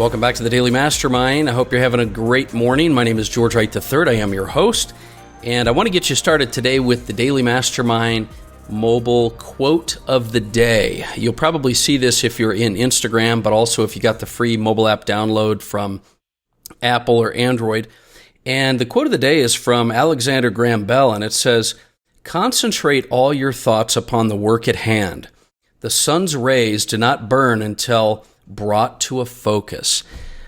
Welcome back to the Daily Mastermind. I hope you're having a great morning. My name is George Wright III. I am your host, and I want to get you started today with the Daily Mastermind mobile quote of the day. You'll probably see this if you're in Instagram, but also if you got the free mobile app download from Apple or Android. And the quote of the day is from Alexander Graham Bell, and it says, "Concentrate all your thoughts upon the work at hand. The sun's rays do not burn until brought to a focus."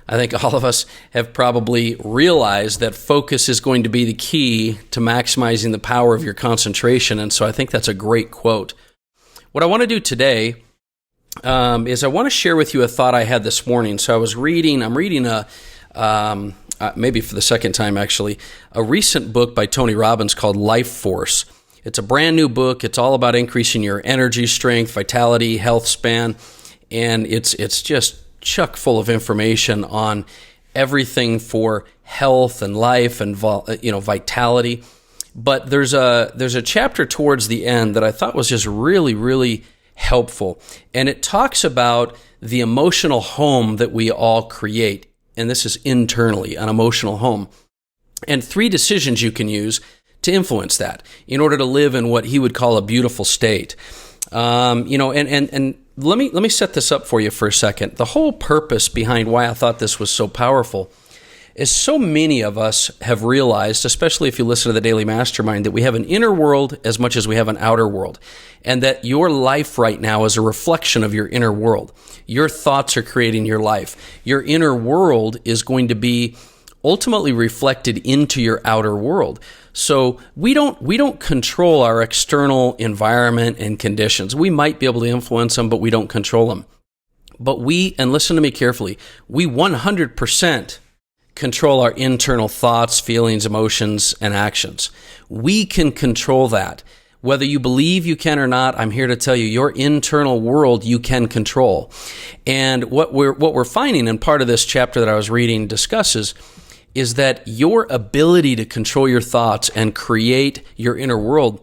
I think all of us have probably realized that focus is going to be the key to maximizing the power of your concentration, and so I think that's a great quote. What I want to do today is I want to share with you a thought I had this morning. So I'm reading maybe for the second time actually, a recent book by Tony Robbins called LIFEFORCE. It's a brand new book. It's all about increasing your energy, strength, vitality, health span. And it's just chock full of information on everything for health and life and vitality. But there's a chapter towards the end that I thought was just really, really helpful. And it talks about the emotional home that we all create. And this is internally, an emotional home. And 3 decisions you can use to influence that in order to live in what he would call a beautiful state. Let me set this up for you for a second. The whole purpose behind why I thought this was so powerful is so many of us have realized, especially if you listen to the Daily Mastermind, that we have an inner world as much as we have an outer world, and that your life right now is a reflection of your inner world. Your thoughts are creating your life. Your inner world is going to be ultimately reflected into your outer world. So we don't control our external environment and conditions. We might be able to influence them, but we don't control them. But and listen to me carefully, we 100% control our internal thoughts, feelings, emotions, and actions. We can control that. Whether you believe you can or not, I'm here to tell you, your internal world you can control. And what we're finding, and part of this chapter that I was reading discusses, is that your ability to control your thoughts and create your inner world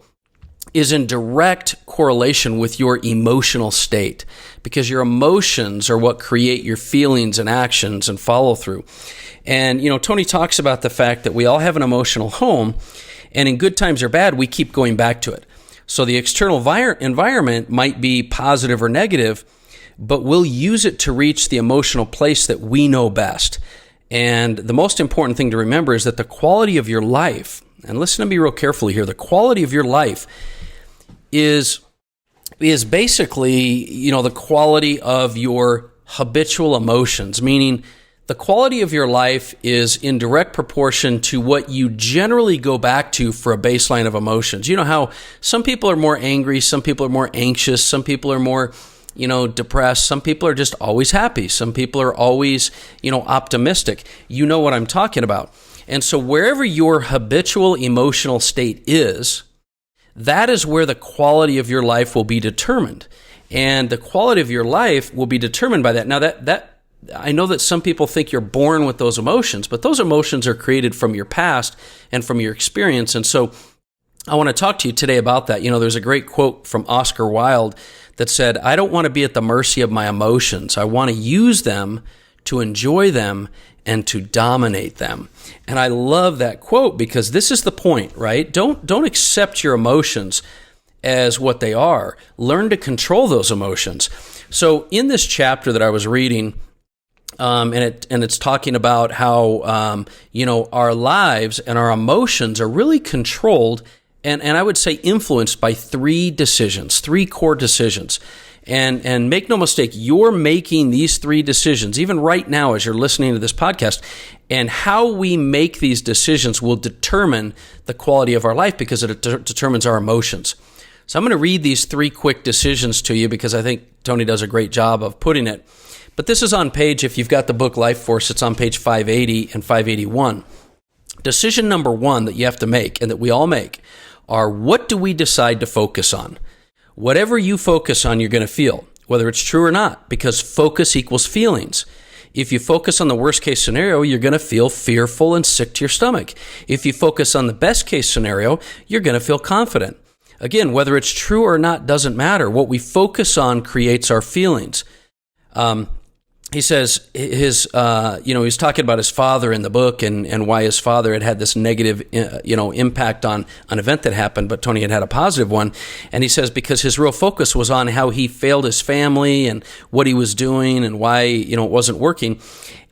is in direct correlation with your emotional state, because your emotions are what create your feelings and actions and follow through. And, Tony talks about the fact that we all have an emotional home, and in good times or bad, we keep going back to it. So the external environment might be positive or negative, but we'll use it to reach the emotional place that we know best. And the most important thing to remember is that the quality of your life, and listen to me real carefully here, the quality of your life is basically, the quality of your habitual emotions, meaning the quality of your life is in direct proportion to what you generally go back to for a baseline of emotions. You know how some people are more angry, some people are more anxious, some people are more depressed. Some people are just always happy. Some people are always, optimistic. You know what I'm talking about. And so wherever your habitual emotional state is, that is where the quality of your life will be determined. And the quality of your life will be determined by that. Now that I know that some people think you're born with those emotions, but those emotions are created from your past and from your experience. And so I want to talk to you today about that. There's a great quote from Oscar Wilde that said, "I don't want to be at the mercy of my emotions. I want to use them to enjoy them and to dominate them." And I love that quote because this is the point, right? Don't accept your emotions as what they are. Learn to control those emotions. So in this chapter that I was reading, and it's talking about how our lives and our emotions are really controlled and I would say influenced by 3 core decisions. And make no mistake, you're making these 3 decisions, even right now as you're listening to this podcast, and how we make these decisions will determine the quality of our life because it determines our emotions. So I'm going to read these 3 quick decisions to you because I think Tony does a great job of putting it. But this is on page, if you've got the book Life Force, it's on page 580 and 581. Decision number 1 that you have to make, and that we all make, are what do we decide to focus on? Whatever you focus on, you're going to feel, whether it's true or not, because focus equals feelings. If you focus on the worst case scenario, you're going to feel fearful and sick to your stomach. If you focus on the best case scenario, you're going to feel confident. Again, whether it's true or not doesn't matter. What we focus on creates our feelings. he says he was talking about his father in the book and why his father had this negative, impact on an event that happened, but Tony had a positive one. And he says because his real focus was on how he failed his family and what he was doing and why, it wasn't working.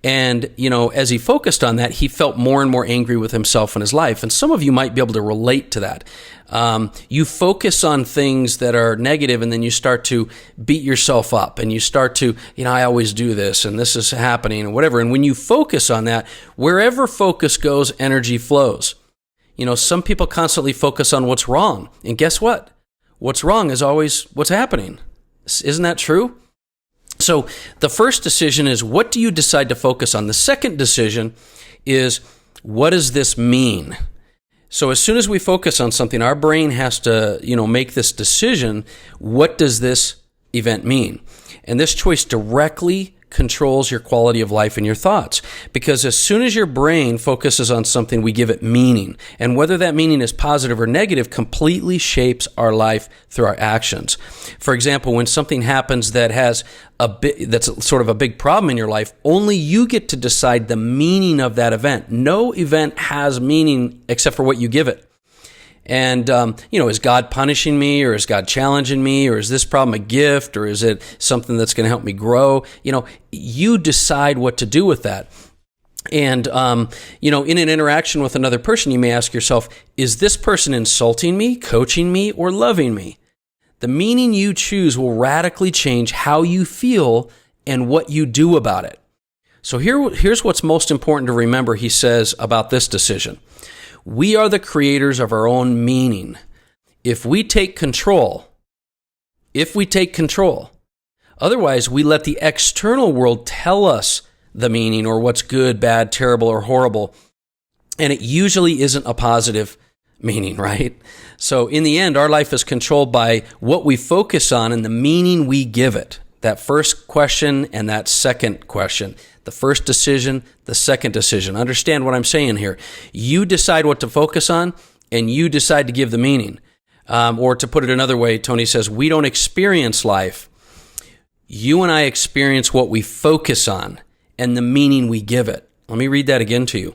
And, as he focused on that, he felt more and more angry with himself and his life. And some of you might be able to relate to that. You focus on things that are negative, and then you start to beat yourself up, and you start to, I always do this, and this is happening, and whatever. And when you focus on that, wherever focus goes, energy flows. Some people constantly focus on what's wrong. And guess what? What's wrong is always what's happening. Isn't that true? So the first decision is, what do you decide to focus on? The second decision is, what does this mean? So as soon as we focus on something, our brain has to, make this decision. What does this event mean? And this choice directly controls your quality of life and your thoughts. Because as soon as your brain focuses on something, we give it meaning. And whether that meaning is positive or negative completely shapes our life through our actions. For example, when something happens that has that's sort of a big problem in your life, only you get to decide the meaning of that event. No event has meaning except for what you give it. And, is God punishing me, or is God challenging me, or is this problem a gift, or is it something that's going to help me grow? You decide what to do with that. And, in an interaction with another person, you may ask yourself, is this person insulting me, coaching me, or loving me? The meaning you choose will radically change how you feel and what you do about it. So here's what's most important to remember, he says, about this decision. We are the creators of our own meaning. If we take control, otherwise we let the external world tell us the meaning or what's good, bad, terrible, or horrible, and it usually isn't a positive meaning, right? So in the end, our life is controlled by what we focus on and the meaning we give it. That first question and that second question. The first decision, the second decision. Understand what I'm saying here. You decide what to focus on, and you decide to give the meaning. Or to put it another way, Tony says, we don't experience life. You and I experience what we focus on and the meaning we give it. Let me read that again to you.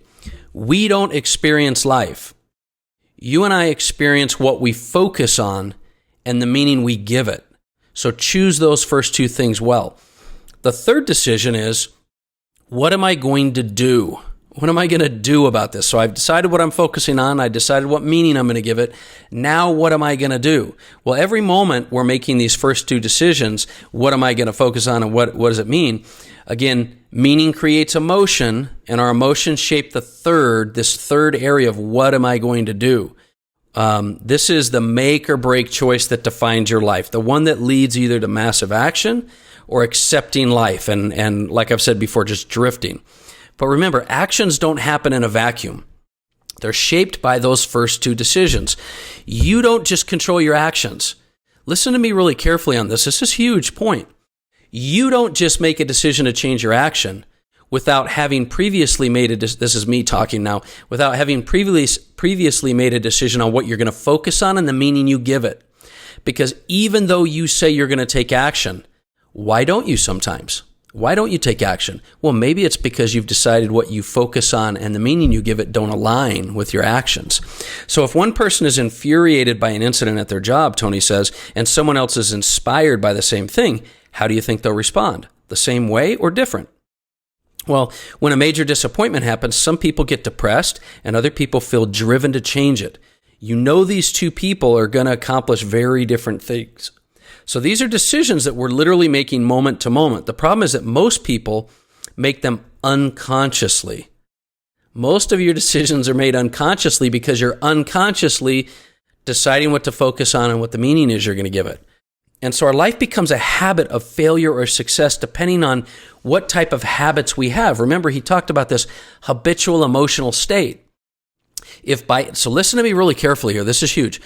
We don't experience life. You and I experience what we focus on and the meaning we give it. So choose those first two things well. The third decision is, what am I going to do? What am I going to do about this? So I've decided what I'm focusing on. I decided what meaning I'm going to give it. Now what am I going to do? Well, every moment we're making these first two decisions, what am I going to focus on and what does it mean? Again, meaning creates emotion, and our emotions shape this third area of what am I going to do? This is the make or break choice that defines your life, the one that leads either to massive action or accepting life, and like I've said before, just drifting. But remember, actions don't happen in a vacuum. They're shaped by those first two decisions. You don't just control your actions. Listen to me really carefully on this. This is a huge point. You don't just make a decision to change your action without having previously made this is me talking now, without having previously made a decision on what you're going to focus on and the meaning you give it. Because even though you say you're going to take action, why don't you sometimes? Why don't you take action? Well, maybe it's because you've decided what you focus on and the meaning you give it don't align with your actions. So if one person is infuriated by an incident at their job, Tony says, and someone else is inspired by the same thing, how do you think they'll respond? The same way or different? Well, when a major disappointment happens, some people get depressed and other people feel driven to change it. You know these two people are going to accomplish very different things. So these are decisions that we're literally making moment to moment. The problem is that most people make them unconsciously. Most of your decisions are made unconsciously because you're unconsciously deciding what to focus on and what the meaning is you're going to give it. And so our life becomes a habit of failure or success depending on what type of we have. Remember, he talked about this habitual emotional state. So listen to me really carefully here. This is huge.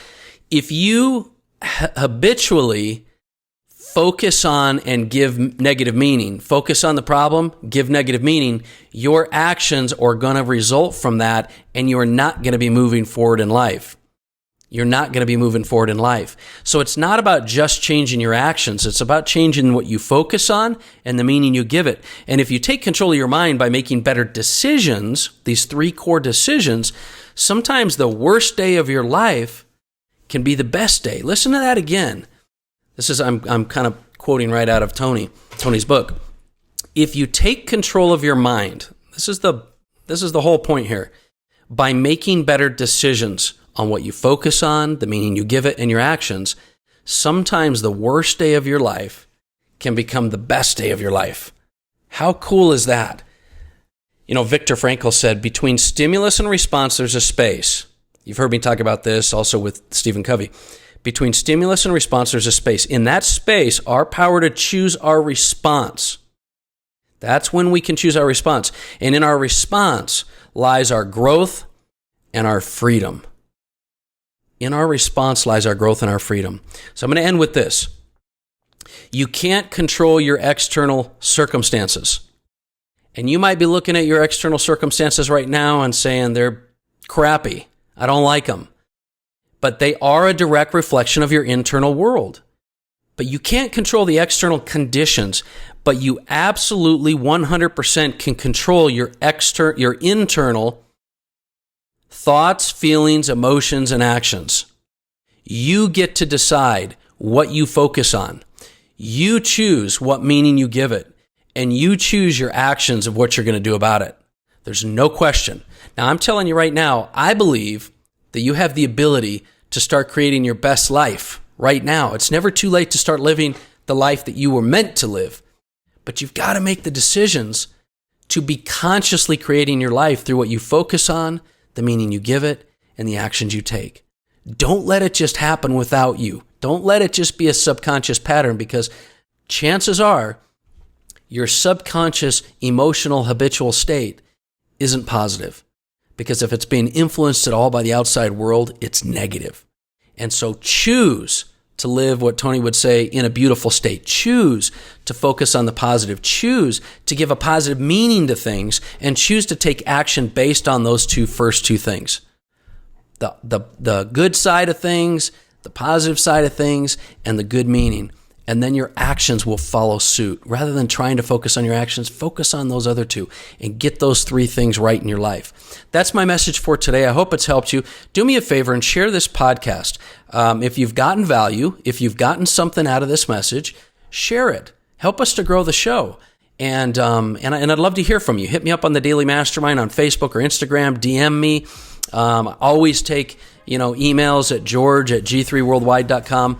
If you habitually focus on and give negative meaning, focus on the problem, give negative meaning, your actions are going to result from that, and you're not going to be moving forward in life. you're not going to be moving forward in life. So it's not about just changing your actions. It's about changing what you focus on and the meaning you give it. And if you take control of your mind by making better decisions, these 3 core decisions, sometimes the worst day of your life can be the best day. Listen to that again. I'm kind of quoting right out of Tony's book. If you take control of your mind, this is the whole point here, by making better decisions on what you focus on, the meaning you give it, and your actions, sometimes the worst day of your life can become the best day of your life. How cool is that? Viktor Frankl said, between stimulus and response, there's a space. You've heard me talk about this also with Stephen Covey. Between stimulus and response, there's a space. In that space, our power to choose our response. That's when we can choose our response. And in our response lies our growth and our freedom. In our response lies our growth and our freedom. So I'm going to end with this. You can't control your external circumstances. And you might be looking at your external circumstances right now and saying they're crappy. I don't like them. But they are a direct reflection of your internal world. But you can't control the external conditions, but you absolutely 100% can control your internal thoughts, feelings, emotions, and actions. You get to decide what you focus on. You choose what meaning you give it, and you choose your actions of what you're going to do about it. There's no question. Now, I'm telling you right now, I believe that you have the ability to start creating your best life right now. It's never too late to start living the life that you were meant to live. But you've got to make the decisions to be consciously creating your life through what you focus on, the meaning you give it, and the actions you take. Don't let it just happen without you. Don't let it just be a subconscious pattern, because chances are your subconscious emotional habitual state isn't positive. Because if it's being influenced at all by the outside world, it's negative. And so choose to live what Tony would say in a beautiful state. Choose to focus on the positive. Choose to give a positive meaning to things, and choose to take action based on those first two things. The good side of things, the positive side of things, and the good meaning. And then your actions will follow suit. Rather than trying to focus on your actions, focus on those other 2 and get those 3 things right in your life. That's my message for today. I hope it's helped you. Do me a favor and share this podcast. If you've gotten value, if you've gotten something out of this message, share it. Help us to grow the show. And I'd love to hear from you. Hit me up on the Daily Mastermind on Facebook or Instagram. DM me. Always take emails at george@g3worldwide.com.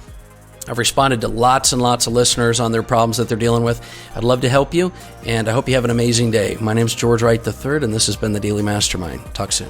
I've responded to lots and lots of listeners on their problems that they're dealing with. I'd love to help you, and I hope you have an amazing day. My name's George Wright III, and this has been the Daily Mastermind. Talk soon.